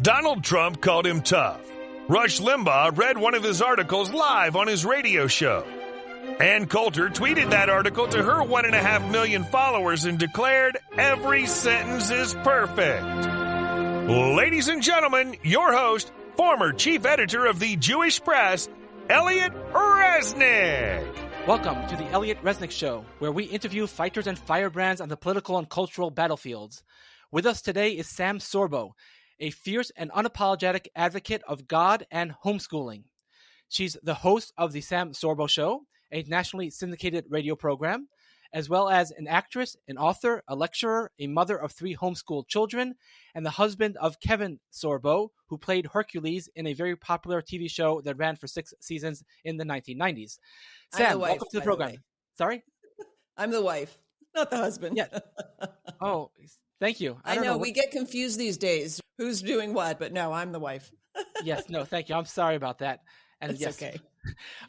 Donald Trump called him tough. Rush Limbaugh read one of his articles live on his radio show. Ann Coulter tweeted that article to her 1.5 million followers and declared, "Every sentence is perfect." Ladies and gentlemen, your host, former chief editor of the Jewish Press, Elliot Resnick. Welcome to the Elliot Resnick Show, where we interview fighters and firebrands on the political and cultural battlefields. With us today is Sam Sorbo, a fierce and unapologetic advocate of God and homeschooling. She's the host of the Sam Sorbo Show, a nationally syndicated radio program, as well as an actress, an author, a lecturer, a mother of 3 homeschooled children, and the husband of Kevin Sorbo, who played Hercules in a very popular TV show that ran for 6 seasons in the 1990s. Sam, welcome to the program. Sorry? I'm the wife, not the husband. Yeah. Oh, thank you. I know we get confused these days. Who's doing what? But no, I'm the wife. Yes, no, thank you. I'm sorry about that. And it's yes. okay.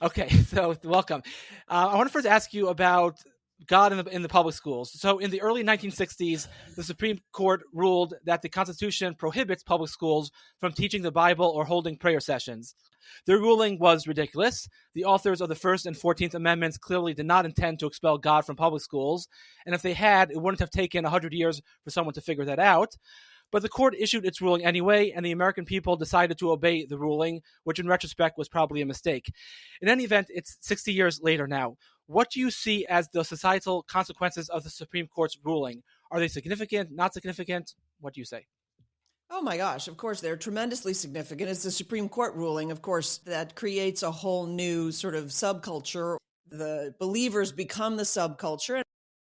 Okay, so welcome. I want to first ask you about God in the public schools. So in the early 1960s, the Supreme Court ruled that the Constitution prohibits public schools from teaching the Bible or holding prayer sessions. Their ruling was ridiculous. The authors of the First and 14th Amendments clearly did not intend to expel God from public schools, and if they had, it wouldn't have taken 100 years for someone to figure that out. But the court issued its ruling anyway, and the American people decided to obey the ruling, which in retrospect was probably a mistake. In any event, it's 60 years later now. What do you see as the societal consequences of the Supreme Court's ruling? Are they significant, not significant? What do you say? Oh my gosh, of course, they're tremendously significant. It's the Supreme Court ruling, of course, that creates a whole new sort of subculture. The believers become the subculture.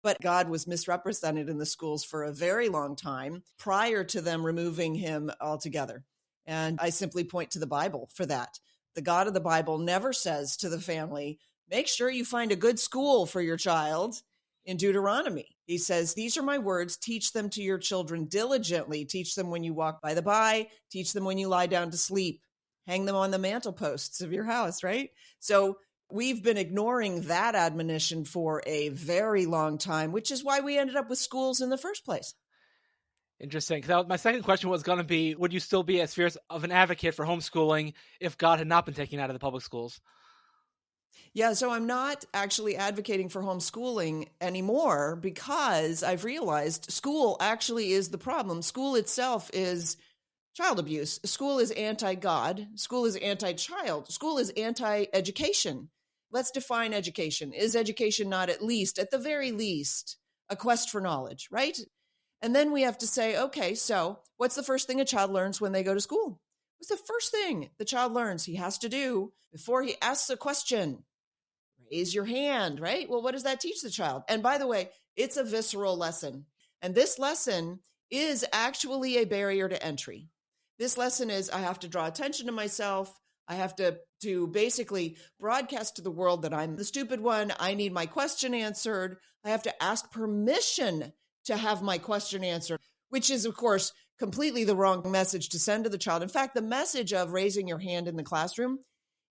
But God was misrepresented in the schools for a very long time prior to them removing him altogether. And I simply point to the Bible for that. The God of the Bible never says to the family, make sure you find a good school for your child in Deuteronomy. He says, these are my words, teach them to your children diligently. Teach them when you walk by the by, teach them when you lie down to sleep, hang them on the mantle posts of your house, right? So we've been ignoring that admonition for a very long time, which is why we ended up with schools in the first place. Interesting. My second question was going to be, would you still be as fierce of an advocate for homeschooling if God had not been taken out of the public schools? Yeah, so I'm not actually advocating for homeschooling anymore because I've realized school actually is the problem. School itself is child abuse. School is anti-God. School is anti-child. School is anti-education. Let's define education. Is education not at the very least, a quest for knowledge, right? And then we have to say, okay, so what's the first thing a child learns when they go to school? What's the first thing the child learns he has to do before he asks a question? Raise your hand, right? Well, what does that teach the child? And by the way, it's a visceral lesson. And this lesson is actually a barrier to entry. This lesson is I have to draw attention to myself. I have to basically broadcast to the world that I'm the stupid one. I need my question answered. I have to ask permission to have my question answered, which is, of course, completely the wrong message to send to the child. In fact, the message of raising your hand in the classroom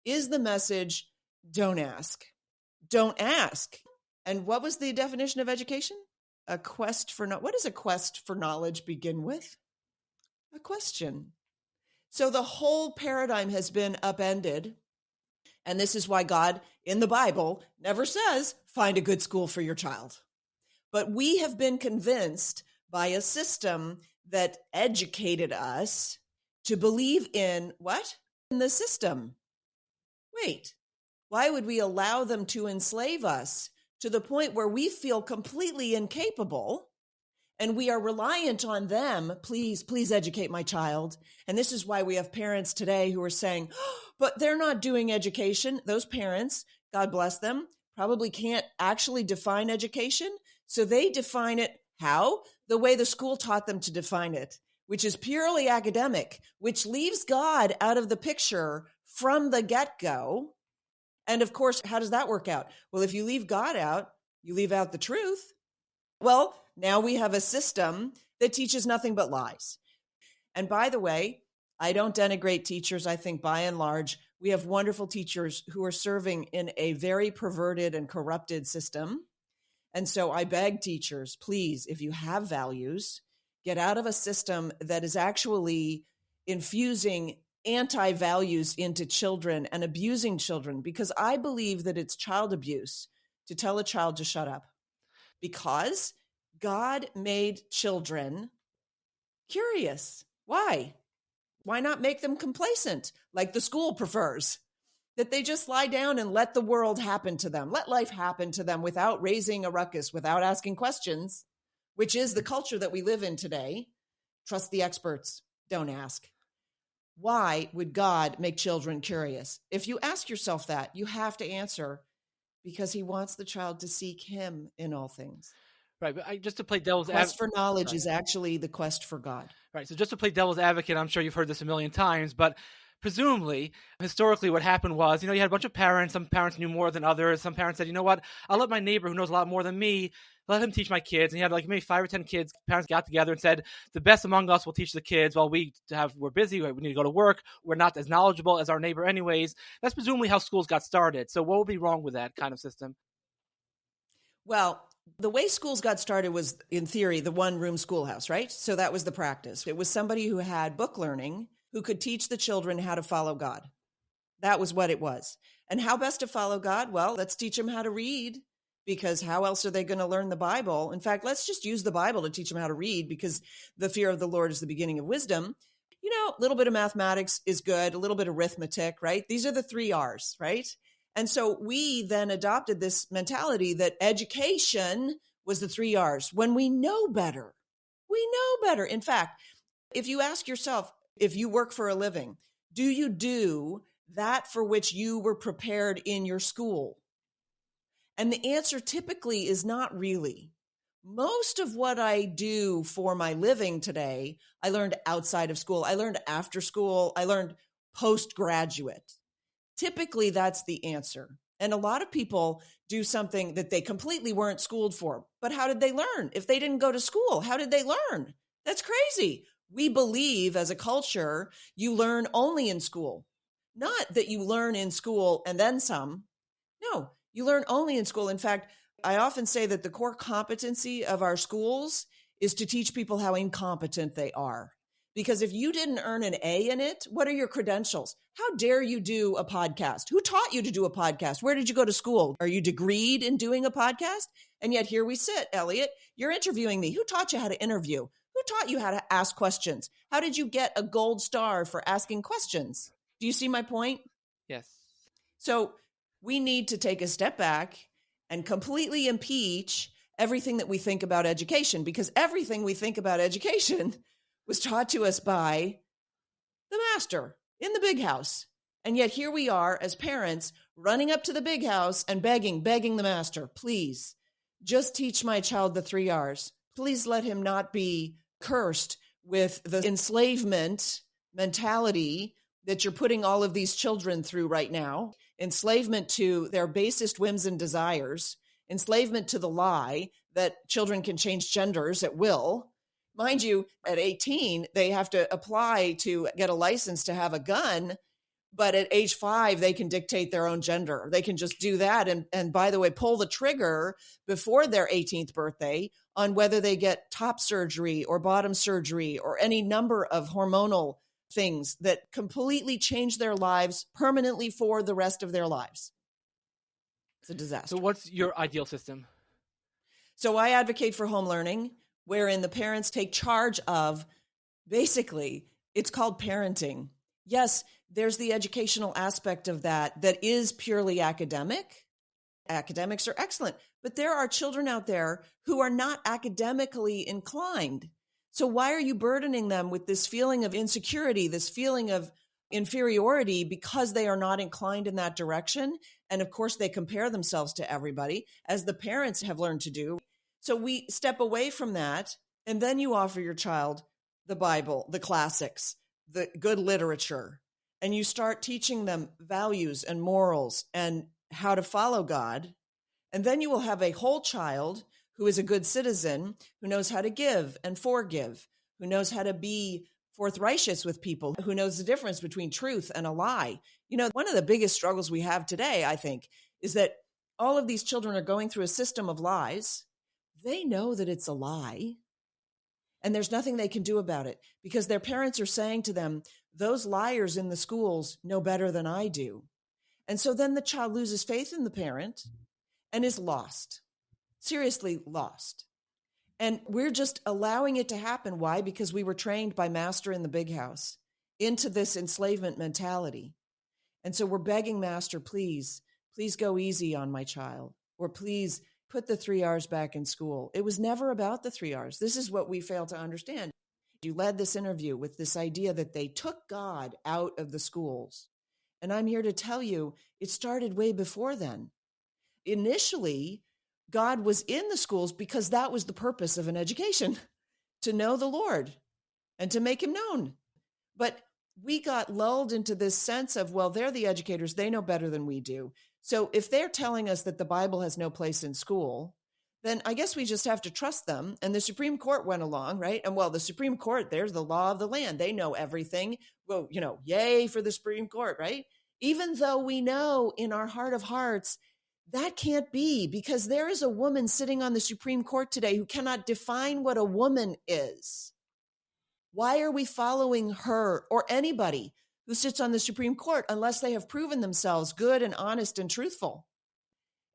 is the message, don't ask. Don't ask. And what was the definition of education? A quest for what does a quest for knowledge begin with? A question. So the whole paradigm has been upended. And this is why God in the Bible never says, find a good school for your child. But we have been convinced by a system that educated us to believe in what? In the system. Wait, why would we allow them to enslave us to the point where we feel completely incapable and we are reliant on them? Please educate my child. And this is why we have parents today who are saying, oh, but they're not doing education. Those parents, God bless them, probably can't actually define education. So they define it how? The way the school taught them to define it, which is purely academic, which leaves God out of the picture from the get-go. And of course, how does that work out? Well, if you leave God out, you leave out the truth. Well, now we have a system that teaches nothing but lies. And by the way, I don't denigrate teachers. I think by and large, we have wonderful teachers who are serving in a very perverted and corrupted system. And so I beg teachers, please, if you have values, get out of a system that is actually infusing anti-values into children and abusing children, because I believe that it's child abuse to tell a child to shut up, because God made children curious. Why? Why not make them complacent like the school prefers? That they just lie down and let the world happen to them. Let life happen to them without raising a ruckus, without asking questions, which is the culture that we live in today. Trust the experts. Don't ask. Why would God make children curious? If you ask yourself that, you have to answer, because he wants the child to seek him in all things. Right, but just to play devil's Quest for knowledge Right. is actually the quest for God. Right. So just to play devil's advocate, I'm sure you've heard this a million times, but presumably, historically, what happened was, you had a bunch of parents. Some parents knew more than others. Some parents said, you know what, I'll let my neighbor who knows a lot more than me, let him teach my kids. And he had like maybe 5 or 10 kids. Parents got together and said, the best among us will teach the kids while we're busy, we need to go to work. We're not as knowledgeable as our neighbor anyways. That's presumably how schools got started. So what would be wrong with that kind of system? Well, the way schools got started was, in theory, the one-room schoolhouse, right? So that was the practice. It was somebody who had book learning who could teach the children how to follow God. That was what it was. And how best to follow God? Well, let's teach them how to read, because how else are they going to learn the Bible? In fact, let's just use the Bible to teach them how to read, because the fear of the Lord is the beginning of wisdom. A little bit of mathematics is good, a little bit of arithmetic, right? These are the 3 R's, right? And so we then adopted this mentality that education was the 3 R's, when we know better. We know better. In fact, if you ask yourself, if you work for a living, do you do that for which you were prepared in your school? And the answer typically is not really. Most of what I do for my living today, I learned outside of school. I learned after school. I learned postgraduate. Typically, that's the answer. And a lot of people do something that they completely weren't schooled for. But how did they learn? If they didn't go to school, how did they learn? That's crazy. We believe as a culture, you learn only in school. Not that you learn in school and then some. No, you learn only in school. In fact, I often say that the core competency of our schools is to teach people how incompetent they are. Because if you didn't earn an A in it, what are your credentials? How dare you do a podcast? Who taught you to do a podcast? Where did you go to school? Are you degreed in doing a podcast? And yet here we sit, Elliot. You're interviewing me. Who taught you how to interview? Who taught you how to ask questions? How did you get a gold star for asking questions? Do you see my point? Yes. So we need to take a step back and completely impeach everything that we think about education, because everything we think about education was taught to us by the master in the big house. And yet here we are as parents running up to the big house and begging the master, please, just teach my child the 3 R's. Please let him not be cursed with the enslavement mentality that you're putting all of these children through right now. Enslavement to their basest whims and desires. Enslavement to the lie that children can change genders at will. Mind you, at 18, they have to apply to get a license to have a gun. But at age 5, they can dictate their own gender. They can just do that. And by the way, pull the trigger before their 18th birthday on whether they get top surgery or bottom surgery or any number of hormonal things that completely change their lives permanently for the rest of their lives. It's a disaster. So what's your ideal system? So I advocate for home learning, wherein the parents take charge of, basically, it's called parenting. Yes, there's the educational aspect of that is purely academic. Academics are excellent, but there are children out there who are not academically inclined. So why are you burdening them with this feeling of insecurity, this feeling of inferiority, because they are not inclined in that direction? And of course, they compare themselves to everybody, as the parents have learned to do. So we step away from that, and then you offer your child the Bible, the classics, the good literature, and you start teaching them values and morals and how to follow God. And then you will have a whole child who is a good citizen, who knows how to give and forgive, who knows how to be forthright with people, who knows the difference between truth and a lie. One of the biggest struggles we have today, I think, is that all of these children are going through a system of lies. They know that it's a lie. And there's nothing they can do about it because their parents are saying to them, those liars in the schools know better than I do. And so then the child loses faith in the parent and is lost, seriously lost. And we're just allowing it to happen. Why? Because we were trained by Master in the big house into this enslavement mentality. And so we're begging Master, please go easy on my child, or please put the 3 R's back in school. It was never about the 3 R's. This is what we fail to understand. You led this interview with this idea that they took God out of the schools. And I'm here to tell you, it started way before then. Initially, God was in the schools because that was the purpose of an education, to know the Lord and to make him known. But we got lulled into this sense of, well, they're the educators. They know better than we do. So if they're telling us that the Bible has no place in school, then I guess we just have to trust them. And the Supreme Court went along, right? And well, the Supreme Court, there's the law of the land. They know everything. Well, yay for the Supreme Court, right? Even though we know in our heart of hearts, that can't be, because there is a woman sitting on the Supreme Court today who cannot define what a woman is. Why are we following her or anybody who sits on the Supreme Court unless they have proven themselves good and honest and truthful?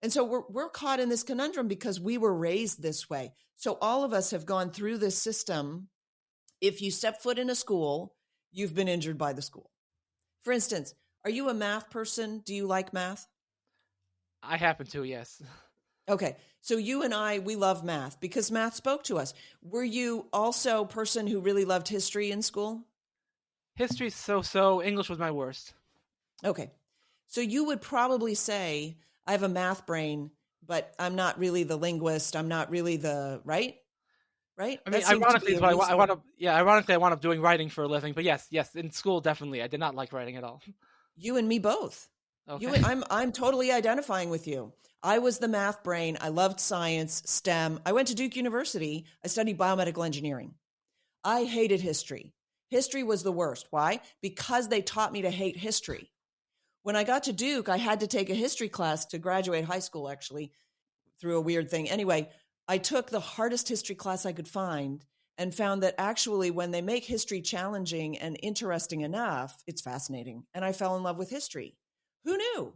And so we're caught in this conundrum because we were raised this way. So all of us have gone through this system. If you step foot in a school, you've been injured by the school. For instance, are you a math person? Do you like math? I happen to, yes. Okay. So you and I, we love math because math spoke to us. Were you also a person who really loved history in school? History, so. English was my worst. Okay. So you would probably say, I have a math brain, but I'm not really the linguist. I'm not really the, right? Right? I mean, ironically, I wound up doing writing for a living. But yes, in school, definitely. I did not like writing at all. You and me both. Okay. I'm totally identifying with you. I was the math brain. I loved science, STEM. I went to Duke University. I studied biomedical engineering. I hated history. History was the worst. Why? Because they taught me to hate history. When I got to Duke, I had to take a history class to graduate high school, actually, through a weird thing. Anyway, I took the hardest history class I could find and found that actually when they make history challenging and interesting enough, it's fascinating. And I fell in love with history. Who knew?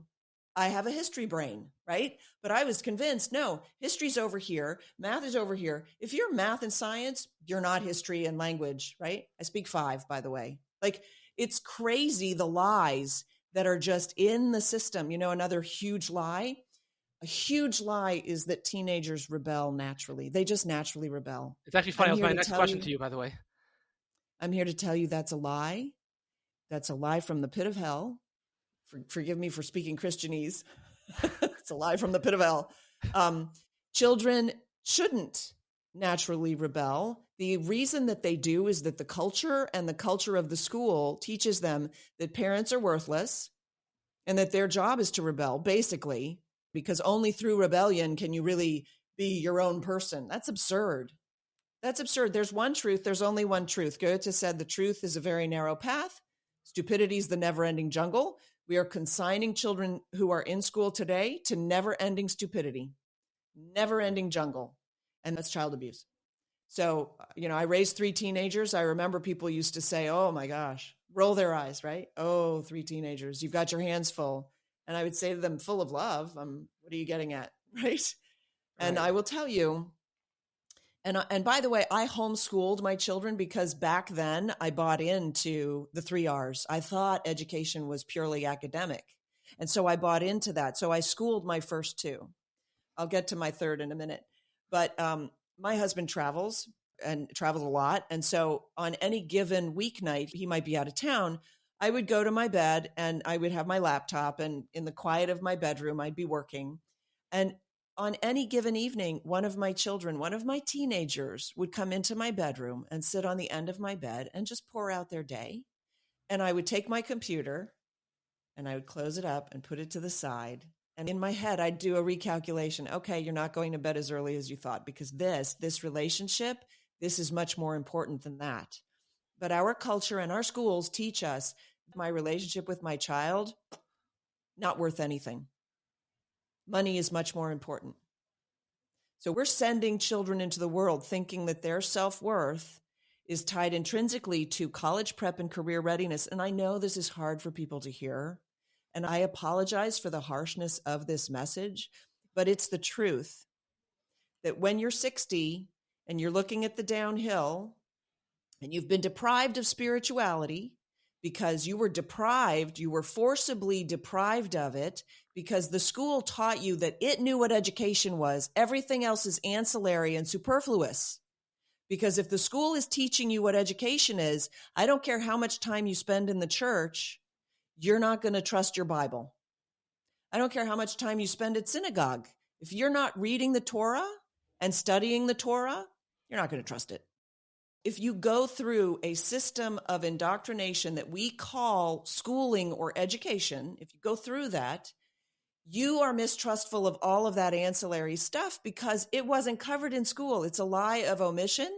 I have a history brain, right? But I was convinced, no, history's over here. Math is over here. If you're math and science, you're not history and language, right? I speak 5, by the way. Like, it's crazy, the lies that are just in the system. Another huge lie. A huge lie is that teenagers rebel naturally. They just naturally rebel. It's actually funny. That was my next question to you, by the way. I'm here to tell you that's a lie. That's a lie from the pit of hell. Forgive me for speaking Christianese. It's a lie from the pit of hell. Children shouldn't naturally rebel. The reason that they do is that the culture of the school teaches them that parents are worthless and that their job is to rebel, basically, because only through rebellion can you really be your own person. That's absurd. That's absurd. There's one truth. There's only one truth. Goethe said the truth is a very narrow path. Stupidity is the never-ending jungle. We are consigning children who are in school today to never-ending stupidity, never-ending jungle, and that's child abuse. So, I raised 3 teenagers. I remember people used to say, oh my gosh, roll their eyes, right? Oh, 3 teenagers, you've got your hands full. And I would say to them, full of love, what are you getting at, right? And I will tell you, and by the way, I homeschooled my children because back then I bought into the 3 R's. I thought education was purely academic. And so I bought into that. So I schooled my first 2. I'll get to my third in a minute. But my husband travels a lot. And so on any given weeknight, he might be out of town. I would go to my bed and I would have my laptop, and in the quiet of my bedroom, I'd be working. And on any given evening, one of my teenagers would come into my bedroom and sit on the end of my bed and just pour out their day. And I would take my computer and I would close it up and put it to the side. And in my head, I'd do a recalculation. Okay, you're not going to bed as early as you thought because this relationship, this is much more important than that. But our culture and our schools teach us my relationship with my child, not worth anything. Money is much more important. So we're sending children into the world thinking that their self-worth is tied intrinsically to college prep and career readiness. And I know this is hard for people to hear. And I apologize for the harshness of this message, but it's the truth that when you're 60 and you're looking at the downhill and you've been deprived of spirituality because you were forcibly deprived of it because the school taught you that it knew what education was. Everything else is ancillary and superfluous. Because if the school is teaching you what education is, I don't care how much time you spend in the church, you're not going to trust your Bible. I don't care how much time you spend at synagogue. If you're not reading the Torah and studying the Torah, you're not going to trust it. If you go through a system of indoctrination that we call schooling or education, if you go through that, you are mistrustful of all of that ancillary stuff because it wasn't covered in school. It's a lie of omission.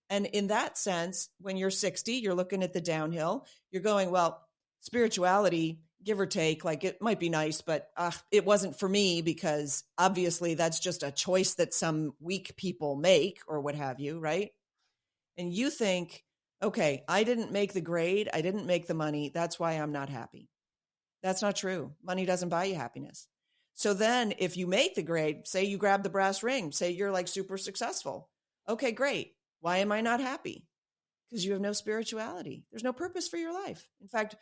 And in that sense, when you're 60, you're looking at the downhill, you're going, well, spirituality, give or take, like it might be nice, but it wasn't for me because obviously that's just a choice that some weak people make or what have you, right? And you think, okay, I didn't make the grade. I didn't make the money. That's why I'm not happy. That's not true. Money doesn't buy you happiness. So then if you make the grade, say you grab the brass ring, say you're like super successful. Okay, great. Why am I not happy? Because you have no spirituality. There's no purpose for your life. In fact,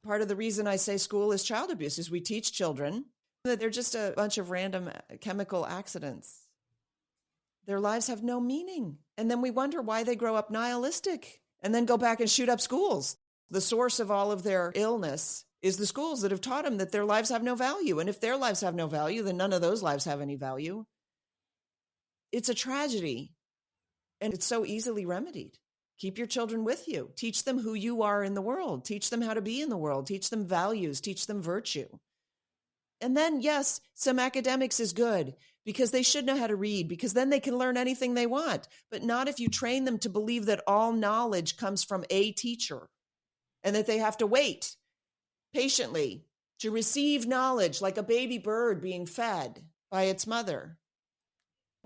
part of the reason I say school is child abuse is we teach children that they're just a bunch of random chemical accidents. Their lives have no meaning. And then we wonder why they grow up nihilistic and then go back and shoot up schools. The source of all of their illness is the schools that have taught them that their lives have no value. And if their lives have no value, then none of those lives have any value. It's a tragedy. And it's so easily remedied. Keep your children with you. Teach them who you are in the world. Teach them how to be in the world. Teach them values. Teach them virtue. And then, yes, some academics is good because they should know how to read because then they can learn anything they want, but not if you train them to believe that all knowledge comes from a teacher and that they have to wait patiently to receive knowledge like a baby bird being fed by its mother.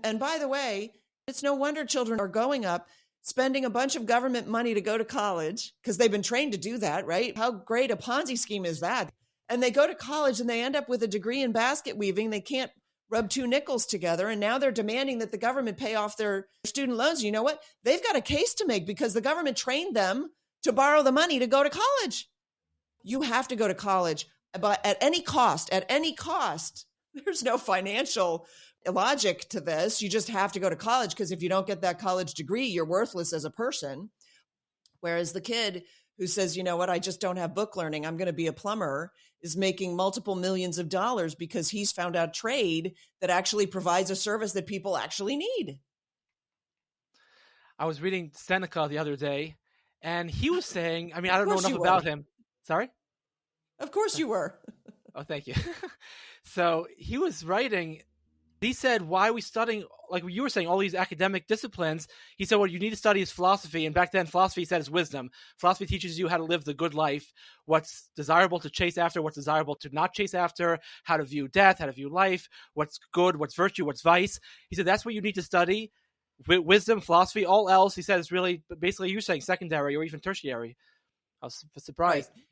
And by the way, it's no wonder children are going up spending a bunch of government money to go to college because they've been trained to do that, right? How great a Ponzi scheme is that? And they go to college and they end up with a degree in basket weaving. They can't rub two nickels together. And now they're demanding that the government pay off their student loans. You know what? They've got a case to make because the government trained them to borrow the money to go to college. You have to go to college, but at any cost, there's no financial logic to this. You just have to go to college because if you don't get that college degree, you're worthless as a person. Whereas the kid who says, you know what, I just don't have book learning, I'm going to be a plumber, is making multiple millions of dollars because he's found out trade that actually provides a service that people actually need. I was reading Seneca the other day, and he was saying, I mean, I don't know enough about him. Sorry? Of course you were. Oh, thank you. So he was writing, he said, why are we studying, like you were saying, all these academic disciplines? He said, what you need to study is philosophy. And back then, philosophy, he said, is wisdom. Philosophy teaches you how to live the good life, what's desirable to chase after, what's desirable to not chase after, how to view death, how to view life, what's good, what's virtue, what's vice. He said, that's what you need to study. Wisdom, philosophy, all else, he said, is really, basically, you're saying secondary or even tertiary. I was surprised. Right.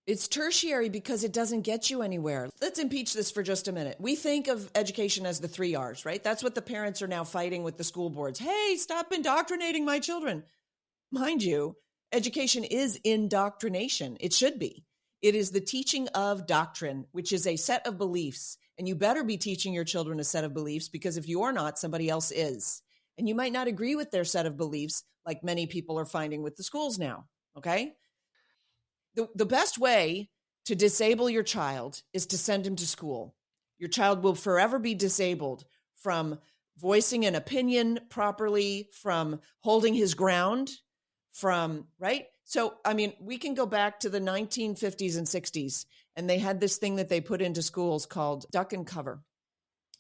It's tertiary because it doesn't get you anywhere. Let's impeach this for just a minute. We think of education as the 3 R's, right? That's what the parents are now fighting with the school boards. Hey, stop indoctrinating my children. Mind you, education is indoctrination. It should be. It is the teaching of doctrine, which is a set of beliefs. And you better be teaching your children a set of beliefs because if you're not, somebody else is. And you might not agree with their set of beliefs like many people are finding with the schools now, okay? The best way to disable your child is to send him to school. Your child will forever be disabled from voicing an opinion properly, from holding his ground, from, right? So, I mean, we can go back to the 1950s and 60s, and they had this thing that they put into schools called duck and cover.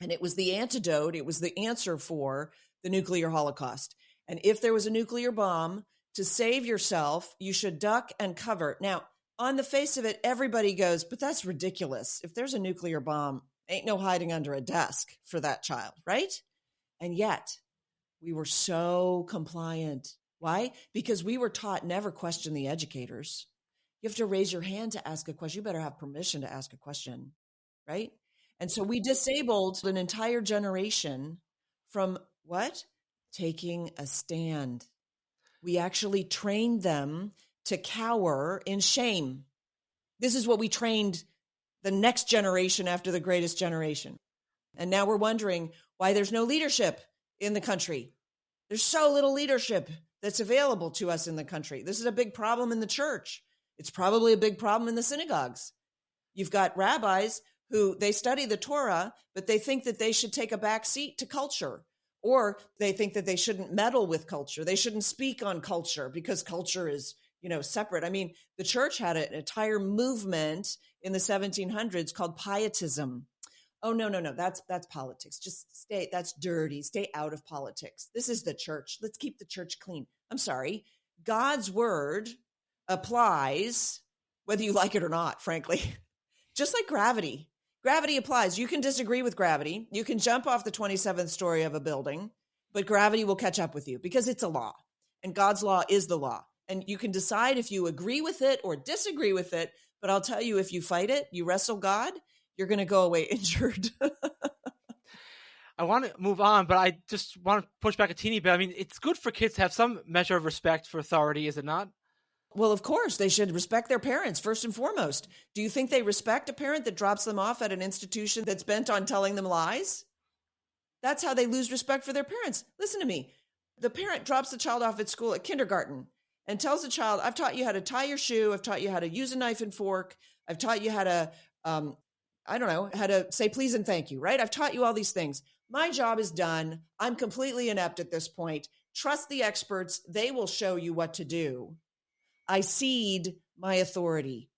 And it was the antidote, it was the answer for the nuclear holocaust. And if there was a nuclear bomb, to save yourself, you should duck and cover. Now, on the face of it, everybody goes, but that's ridiculous. If there's a nuclear bomb, ain't no hiding under a desk for that child, right? And yet we were so compliant. Why? Because we were taught never question the educators. You have to raise your hand to ask a question. You better have permission to ask a question, right? And so we disabled an entire generation from what? Taking a stand. We actually trained them to cower in shame. This is what we trained the next generation after the greatest generation. And now we're wondering why there's no leadership in the country. There's so little leadership that's available to us in the country. This is a big problem in the church. It's probably a big problem in the synagogues. You've got rabbis who they study the Torah, but they think that they should take a back seat to culture, or they think that they shouldn't meddle with culture. They shouldn't speak on culture because culture is, separate. I mean, the church had an entire movement in the 1700s called pietism. Oh, no. That's politics. Just stay. That's dirty. Stay out of politics. This is the church. Let's keep the church clean. I'm sorry. God's word applies whether you like it or not, frankly. Just like gravity. Gravity applies. You can disagree with gravity. You can jump off the 27th story of a building, but gravity will catch up with you because it's a law. And God's law is the law. And you can decide if you agree with it or disagree with it. But I'll tell you, if you fight it, you wrestle God, you're going to go away injured. I want to move on, but I just want to push back a teeny bit. I mean, it's good for kids to have some measure of respect for authority, is it not? Well, of course, they should respect their parents first and foremost. Do you think they respect a parent that drops them off at an institution that's bent on telling them lies? That's how they lose respect for their parents. Listen to me. The parent drops the child off at school at kindergarten and tells the child, I've taught you how to tie your shoe. I've taught you how to use a knife and fork. I've taught you how to, how to say please and thank you, right? I've taught you all these things. My job is done. I'm completely inept at this point. Trust the experts. They will show you what to do. I cede my authority.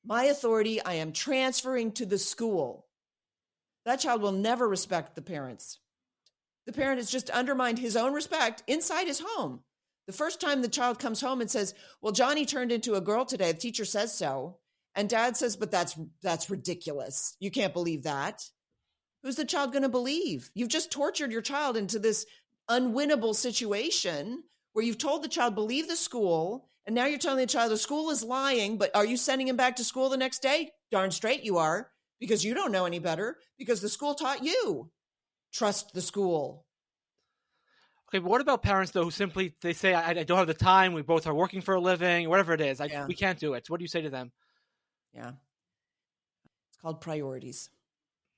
My authority I am transferring to the school. That child will never respect the parents. The parent has just undermined his own respect inside his home. The first time the child comes home and says, well, Johnny turned into a girl today. The teacher says so. And dad says, but that's ridiculous. You can't believe that. Who's the child going to believe? You've just tortured your child into this unwinnable situation where you've told the child, believe the school. And now you're telling the child the school is lying, but are you sending him back to school the next day? Darn straight you are, because you don't know any better, because the school taught you. Trust the school. Okay, but what about parents, though, who simply, they say, I don't have the time, we both are working for a living, whatever it is, we can't do it. So what do you say to them? Yeah. It's called priorities.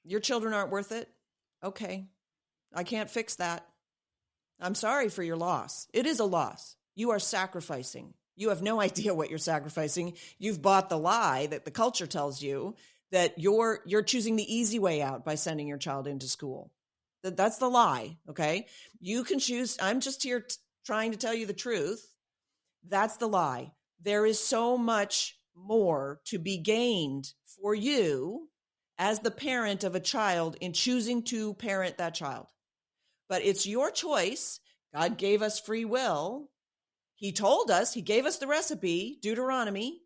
Your children aren't worth it? Okay. I can't fix that. I'm sorry for your loss. It is a loss. You are sacrificing. You have no idea what you're sacrificing. You've bought the lie that the culture tells you that you're choosing the easy way out by sending your child into school. That's the lie, okay? You can choose. I'm just here trying to tell you the truth. That's the lie. There is so much more to be gained for you as the parent of a child in choosing to parent that child. But it's your choice. God gave us free will. He told us, he gave us the recipe, Deuteronomy,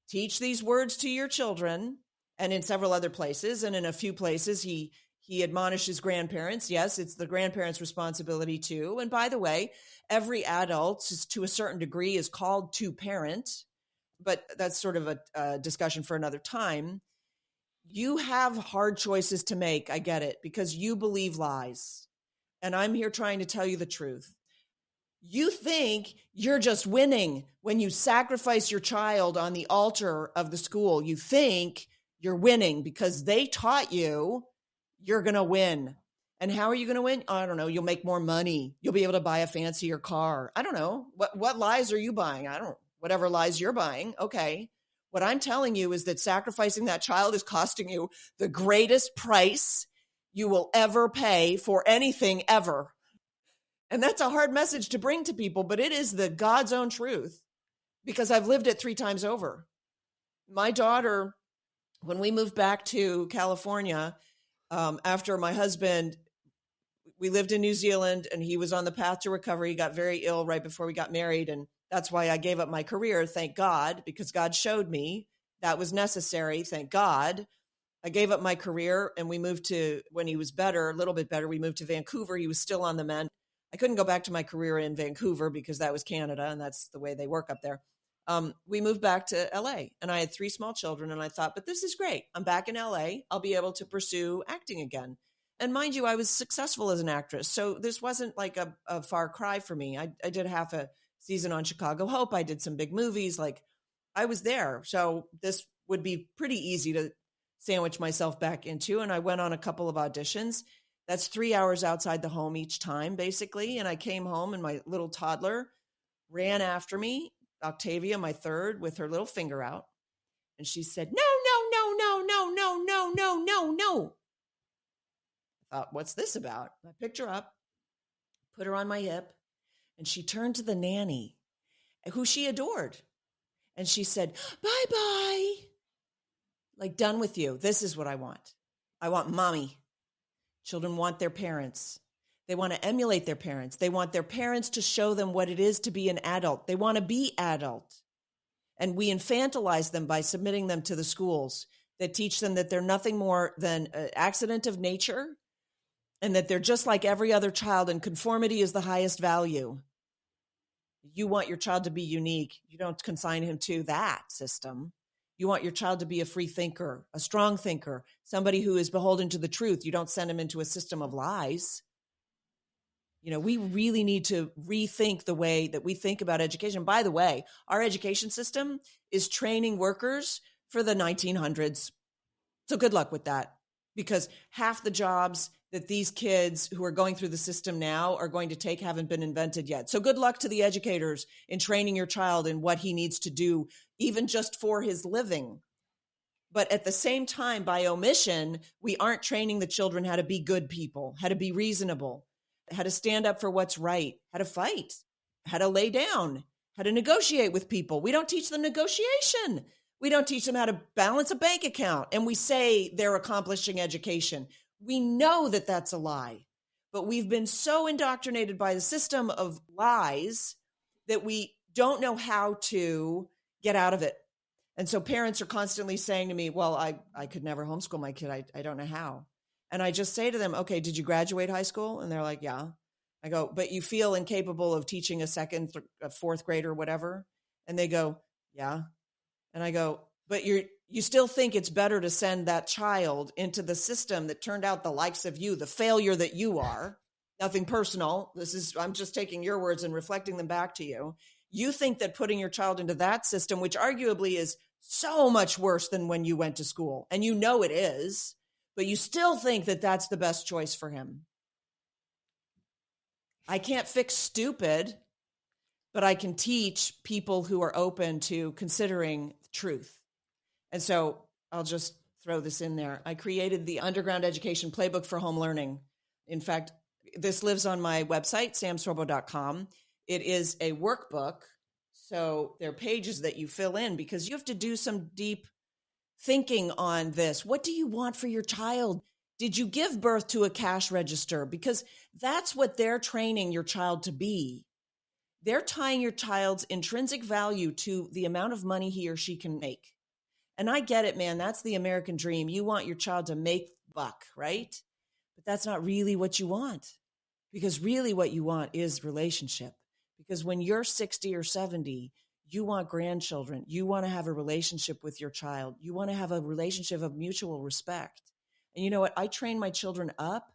teach these words to your children, and in several other places, and in a few places, he admonishes grandparents. Yes, it's the grandparents' responsibility too. And by the way, every adult, to a certain degree, is called to parent, but that's sort of a discussion for another time. You have hard choices to make. I get it, because you believe lies. And I'm here trying to tell you the truth. You think you're just winning when you sacrifice your child on the altar of the school. You think you're winning because they taught you you're going to win. And how are you going to win? I don't know. You'll make more money. You'll be able to buy a fancier car. I don't know. What lies are you buying? Whatever lies you're buying. Okay. What I'm telling you is that sacrificing that child is costing you the greatest price you will ever pay for anything ever. And that's a hard message to bring to people, but it is the God's own truth, because I've lived it 3 times over. My daughter, when we moved back to California, after my husband, we lived in New Zealand and he was on the path to recovery. He got very ill right before we got married. And that's why I gave up my career. Thank God, because God showed me that was necessary. Thank God. I gave up my career and we moved to, when he was better, a little bit better, we moved to Vancouver. He was still on the mend. I couldn't go back to my career in Vancouver because that was Canada and that's the way they work up there. We moved back to LA and I had 3 small children and I thought, but this is great. I'm back in LA. I'll be able to pursue acting again. And mind you, I was successful as an actress. So this wasn't like a far cry for me. I did half a season on Chicago Hope. I did some big movies. Like I was there. So this would be pretty easy to sandwich myself back into. And I went on a couple of auditions. That's 3 hours outside the home each time, basically. And I came home and my little toddler ran after me, Octavia, my third, with her little finger out. And she said, no, no, no, no, no, no, no, no, no, no. I thought, what's this about? I picked her up, put her on my hip, and she turned to the nanny, who she adored. And she said, bye-bye. Like, done with you. This is what I want. I want mommy. Children want their parents. They want to emulate their parents. They want their parents to show them what it is to be an adult. They want to be adult. And we infantilize them by submitting them to the schools that teach them that they're nothing more than an accident of nature and that they're just like every other child and conformity is the highest value. You want your child to be unique. You don't consign him to that system. You want your child to be a free thinker, a strong thinker, somebody who is beholden to the truth. You don't send him into a system of lies. You know, we really need to rethink the way that we think about education. By the way, our education system is training workers for the 1900s. So good luck with that, because half the jobs that these kids who are going through the system now are going to take haven't been invented yet. So good luck to the educators in training your child in what he needs to do, even just for his living. But at the same time, by omission, we aren't training the children how to be good people, how to be reasonable, how to stand up for what's right, how to fight, how to lay down, how to negotiate with people. We don't teach them negotiation. We don't teach them how to balance a bank account. And we say they're accomplishing education. We know that that's a lie, but we've been so indoctrinated by the system of lies that we don't know how to get out of it. And so parents are constantly saying to me, well, I could never homeschool my kid. I don't know how. And I just say to them, okay, did you graduate high school? And they're like, yeah. I go, but you feel incapable of teaching a second, a fourth grade or whatever? And they go, yeah. And I go, but you still think it's better to send that child into the system that turned out the likes of you, the failure that you are. Nothing personal. I'm just taking your words and reflecting them back to you. You think that putting your child into that system, which arguably is so much worse than when you went to school, and you know it is, but you still think that that's the best choice for him. I can't fix stupid, but I can teach people who are open to considering truth. And so I'll just throw this in there. I created the Underground Education Playbook for Home Learning. In fact, this lives on my website, samsorbo.com. It is a workbook. So there are pages that you fill in because you have to do some deep thinking on this. What do you want for your child? Did you give birth to a cash register? Because that's what they're training your child to be. They're tying your child's intrinsic value to the amount of money he or she can make. And I get it, man. That's the American dream. You want your child to make buck, right? But that's not really what you want, because really what you want is relationship. Because when you're 60 or 70, you want grandchildren. You want to have a relationship with your child. You want to have a relationship of mutual respect. And you know what? I train my children up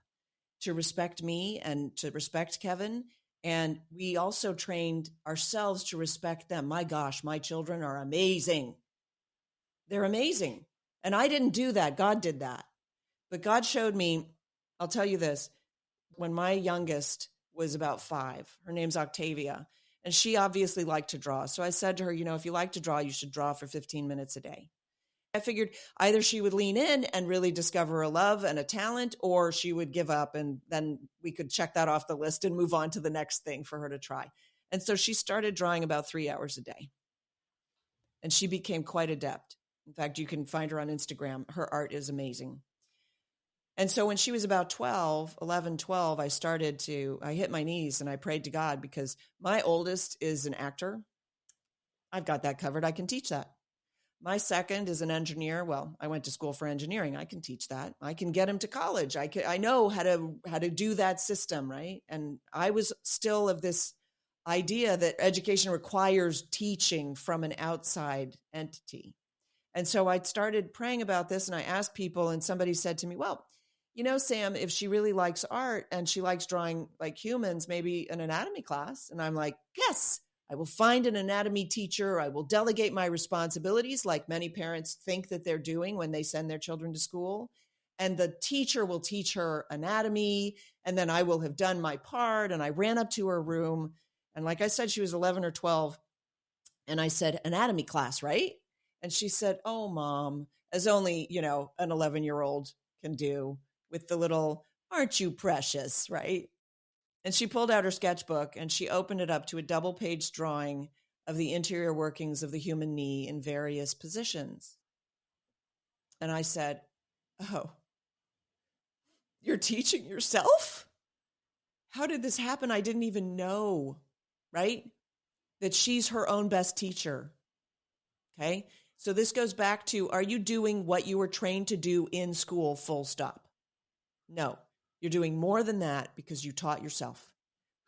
to respect me and to respect Kevin. And we also trained ourselves to respect them. My gosh, my children are amazing. They're amazing. And I didn't do that. God did that. But God showed me, I'll tell you this, when my youngest was about 5, her name's Octavia, and she obviously liked to draw. So I said to her, you know, if you like to draw, you should draw for 15 minutes a day. I figured either she would lean in and really discover a love and a talent, or she would give up, and then we could check that off the list and move on to the next thing for her to try. And so she started drawing about 3 hours a day, and she became quite adept. In fact, you can find her on Instagram. Her art is amazing. And so when she was about 11, 12, I hit my knees and I prayed to God, because my oldest is an actor. I've got that covered. I can teach that. My second is an engineer. Well, I went to school for engineering. I can teach that. I can get him to college. I know how to do that system, right? And I was still of this idea that education requires teaching from an outside entity. And so I started praying about this, and I asked people, and somebody said to me, well, Sam, if she really likes art and she likes drawing like humans, maybe an anatomy class. And I'm like, yes, I will find an anatomy teacher. I will delegate my responsibilities like many parents think that they're doing when they send their children to school. And the teacher will teach her anatomy, and then I will have done my part. And I ran up to her room. And like I said, she was 11 or 12. And I said, anatomy class, right? And she said, oh, Mom, as only, an 11-year-old can do with the little, aren't you precious, right? And she pulled out her sketchbook and she opened it up to a double-page drawing of the interior workings of the human knee in various positions. And I said, oh, you're teaching yourself? How did this happen? I didn't even know, right? That she's her own best teacher. Okay. So this goes back to, are you doing what you were trained to do in school, full stop? No, you're doing more than that because you taught yourself.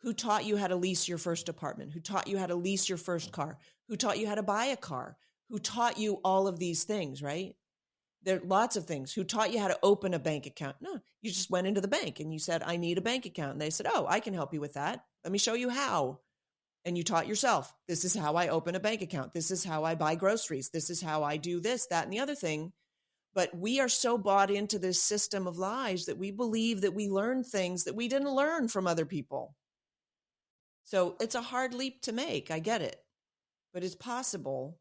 Who taught you how to lease your first apartment? Who taught you how to lease your first car? Who taught you how to buy a car? Who taught you all of these things, right? There are lots of things. Who taught you how to open a bank account? No, you just went into the bank and you said, I need a bank account. And they said, oh, I can help you with that. Let me show you how. And you taught yourself, this is how I open a bank account. This is how I buy groceries. This is how I do this, that, and the other thing. But we are so bought into this system of lies that we believe that we learn things that we didn't learn from other people. So it's a hard leap to make. I get it, but it's possible.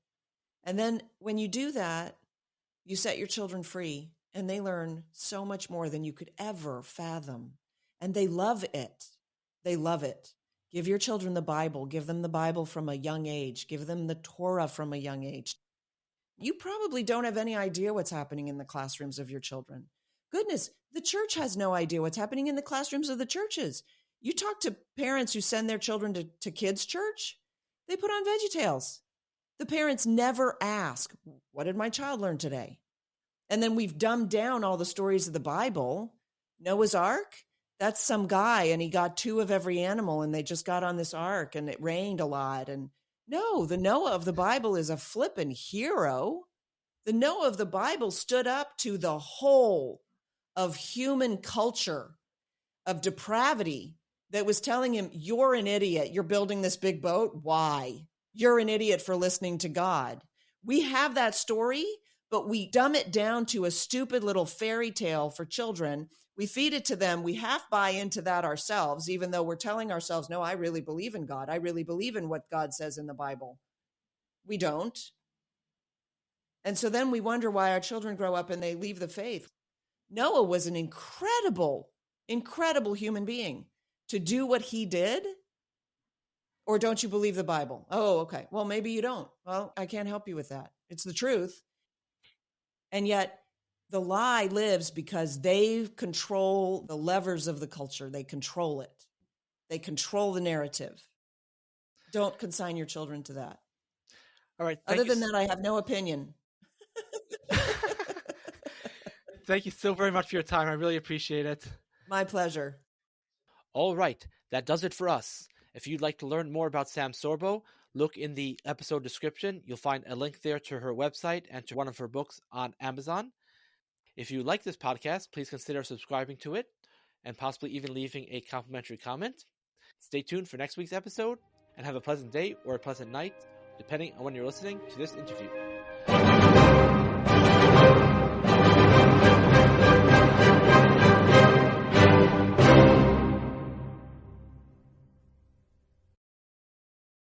And then when you do that, you set your children free and they learn so much more than you could ever fathom. And they love it. They love it. Give your children the Bible. Give them the Bible from a young age. Give them the Torah from a young age. You probably don't have any idea what's happening in the classrooms of your children. Goodness, the church has no idea what's happening in the classrooms of the churches. You talk to parents who send their children to kids' church, they put on VeggieTales. The parents never ask, what did my child learn today? And then we've dumbed down all the stories of the Bible. Noah's Ark, that's some guy and he got 2 of every animal and they just got on this ark and it rained a lot. And no, the Noah of the Bible is a flippin' hero. The Noah of the Bible stood up to the whole of human culture, of depravity, that was telling him, you're an idiot. You're building this big boat. Why? You're an idiot for listening to God. We have that story, but we dumb it down to a stupid little fairy tale for children. We feed it to them. We half buy into that ourselves, even though we're telling ourselves, no, I really believe in God. I really believe in what God says in the Bible. We don't. And so then we wonder why our children grow up and they leave the faith. Noah was an incredible human being. To do what he did? Or don't you believe the Bible? Oh, okay. Well, maybe you don't. Well, I can't help you with that. It's the truth. And yet the lie lives because they control the levers of the culture. They control it. They control the narrative. Don't consign your children to that. All right. Other than that, I have no opinion. Thank you so very much for your time. I really appreciate it. My pleasure. All right, that does it for us. If you'd like to learn more about Sam Sorbo, look in the episode description. You'll find a link there to her website and to one of her books on Amazon. If you like this podcast, please consider subscribing to it and possibly even leaving a complimentary comment. Stay tuned for next week's episode and have a pleasant day or a pleasant night, depending on when you're listening to this interview.